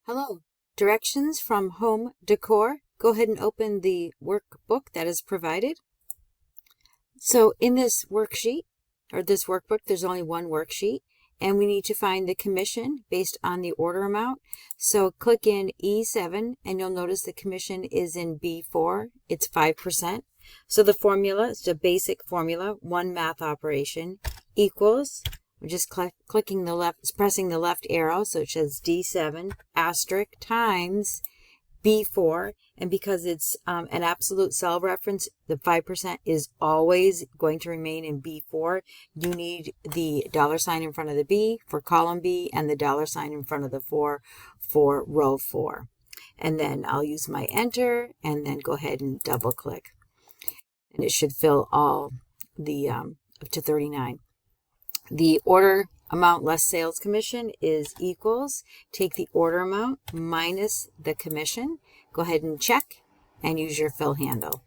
Hello. Directions from Home Decor. Go ahead and open the workbook that is provided. So in this worksheet, or this workbook, there's only one worksheet, and we need to find the commission based on the order amount. So click in E7, and you'll notice the commission is in B4. It's 5%. So the formula is a basic formula, one math operation, equals. We're just clicking the left, pressing the left arrow, so it says D7 asterisk times B4, and because it's an absolute cell reference, the 5% is always going to remain in B4. You need the $ in front of the B for column B and the $ in front of the 4 for row 4. And then I'll use my enter and then go ahead and double click. And it should fill all the up to 39. The order amount less sales commission is equals, take the order amount minus the commission, go ahead and check, and use your fill handle.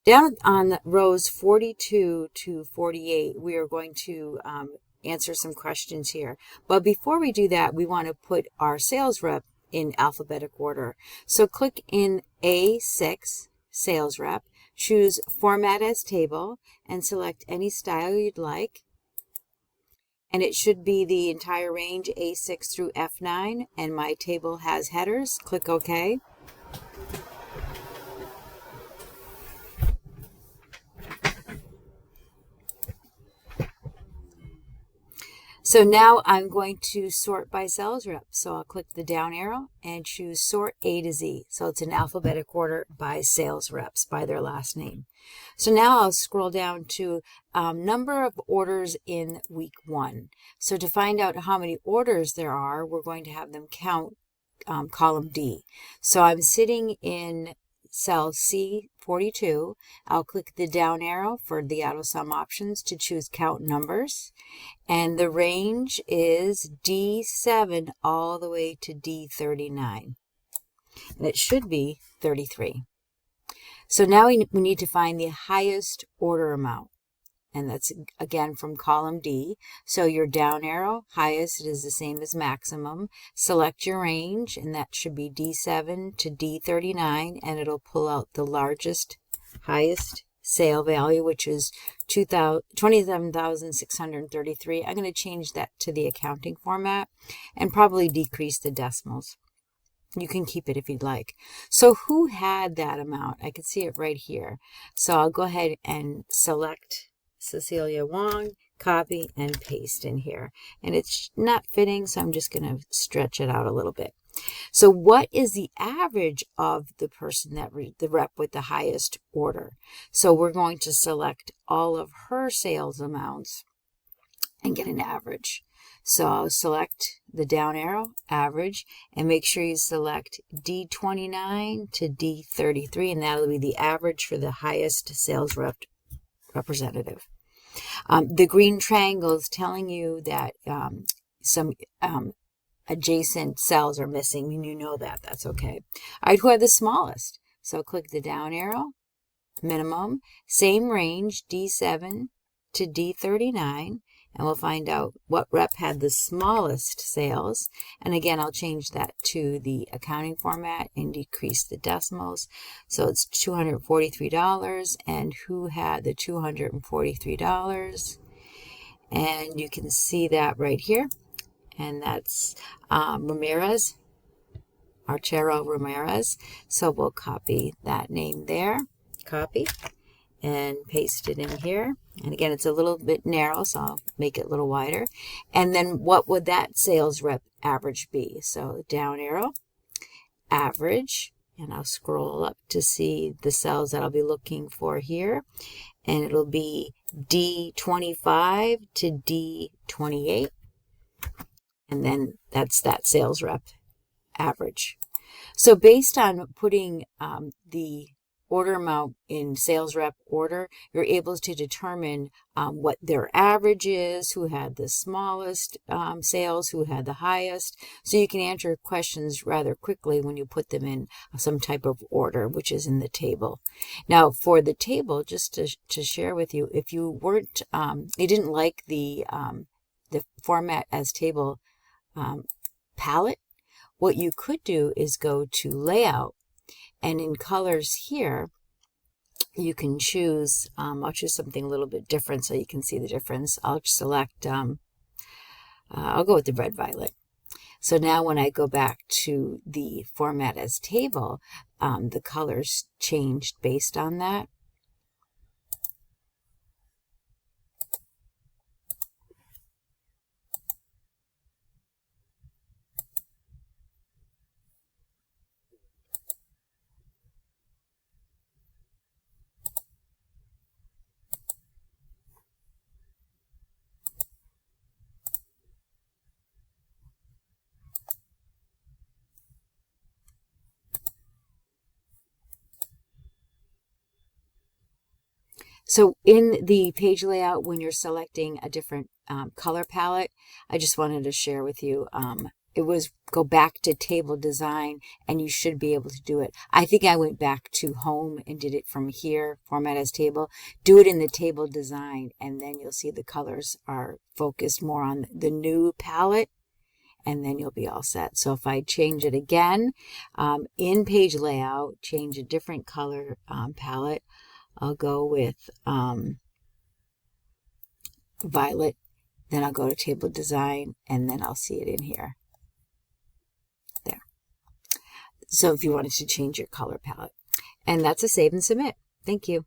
Down on rows 42 to 48, we are going to answer some questions here. But before we do that, we want to put our sales rep in alphabetic order. So click in A6, sales rep, choose Format as Table, and select any style you'd like. And it should be the entire range A6 through F9, and my table has headers. Click OK. So now I'm going to sort by sales rep. So I'll click the down arrow and choose Sort A to Z. So it's in alphabetic order by sales reps, by their last name. So now I'll scroll down to number of orders in week 1. So to find out how many orders there are, we're going to have them count column D. So I'm sitting in cell C42. I'll click the down arrow for the auto sum options to choose count numbers. And the range is D7 all the way to D39. And it should be 33. So now we need to find the highest order amount. And that's, again, from column D. So your down arrow, highest is the same as maximum. Select your range, and that should be D7 to D39, and it'll pull out the largest, highest sale value, which is $27,633. I'm going to change that to the accounting format and probably decrease the decimals. You can keep it if you'd like. So who had that amount? I can see it right here. So I'll go ahead and select Cecilia Wong, copy, and paste in here. And it's not fitting, so I'm just going to stretch it out a little bit. So what is the average of the person that the rep with the highest order? So we're going to select all of her sales amounts and get an average. So I'll select the down arrow, average, and make sure you select D29 to D33, and that'll be the average for the highest sales representative. The green triangle is telling you that some adjacent cells are missing, and you know that. That's okay. All right, who had the smallest? So click the down arrow, minimum, same range, D7 to D39, and we'll find out what rep had the smallest sales. And again, I'll change that to the accounting format and decrease the decimals. So it's $243, and who had the $243? And you can see that right here. And that's Ramirez, Archero Ramirez. So we'll copy that name there, copy, and paste it in here. And again, it's a little bit narrow, so I'll make it a little wider. And then what would that sales rep average be? So down arrow, average, and I'll scroll up to see the cells that I'll be looking for here. And it'll be D25 to D28. And then that's that sales rep average. So based on putting the order amount in sales rep order, you're able to determine what their average is, who had the smallest sales, who had the highest. So you can answer questions rather quickly when you put them in some type of order, which is in the table. Now for the table, just to share with you, if you weren't, you didn't like the format as table palette, what you could do is go to Layout, and in Colors here, you can choose, I'll choose something a little bit different so you can see the difference. I'll select, I'll go with the red violet. So now when I go back to the Format as Table, the colors changed based on that. So in the page layout, when you're selecting a different color palette, I just wanted to share with you, it was go back to table design, and you should be able to do it. I think I went back to home and did it from here, Format as Table. Do it in the table design, and then you'll see the colors are focused more on the new palette, and then you'll be all set. So if I change it again, in page layout, change a different color palette, I'll go with violet, then I'll go to table design, and then I'll see it in here. There. So if you wanted to change your color palette. And that's a save and submit. Thank you.